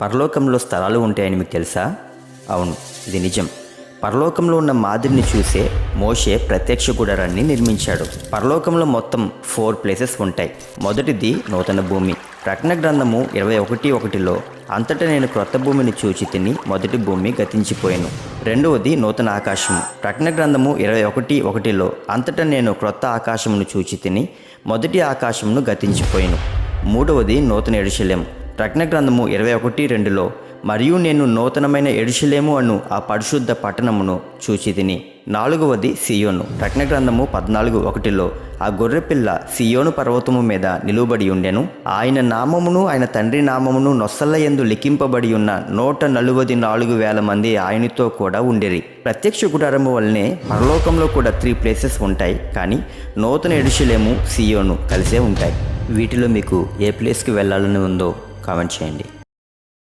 పరలోకంలో స్థలాలు ఉంటాయని మీకు తెలుసా? అవును, ఇది నిజం. పరలోకంలో ఉన్న మాదిరిని చూసే మోషే ప్రత్యక్ష గుడారాన్ని నిర్మించాడు. పరలోకంలో మొత్తం 4 ప్లేసెస్ ఉంటాయి. మొదటిది నూతన భూమి. ప్రకటన గ్రంథము 21:1లో అంతటా నేను క్రొత్త భూమిని చూచి తిని, మొదటి భూమి గతించిపోయాను. రెండవది నూతన ఆకాశము. ప్రకటన గ్రంథము 21:1లో అంతటా నేను క్రొత్త ఆకాశమును చూచి తిని, మొదటి ఆకాశమును గతించిపోయాను. మూడవది నూతన యెరూషలేము. ప్రకటన గ్రంథము 21:2లో మరియు నేను నూతనమైన యెరూషలేము అను ఆ పరిశుద్ధ పట్టణమును చూచి తిని. నాలుగవది సియోను. ప్రకటన గ్రంథము 14:1లో ఆ గొర్రెపిల్ల సియోను పర్వతము మీద నిలువబడి ఉండెను. ఆయన నామమును ఆయన తండ్రి నామమును నొసళ్ళ యందు లిఖింపబడి ఉన్న 144,000 మంది ఆయనతో కూడా ఉండిరి. ప్రత్యక్ష గుడారము వల్లనే పరలోకంలో కూడా 3 ప్లేసెస్ ఉంటాయి. కానీ నూతన యెరూషలేము, సియోను కలిసే ఉంటాయి. వీటిలో మీకు ఏ ప్లేస్కి వెళ్ళాలని ఉందో కామెంట్ చేయండి.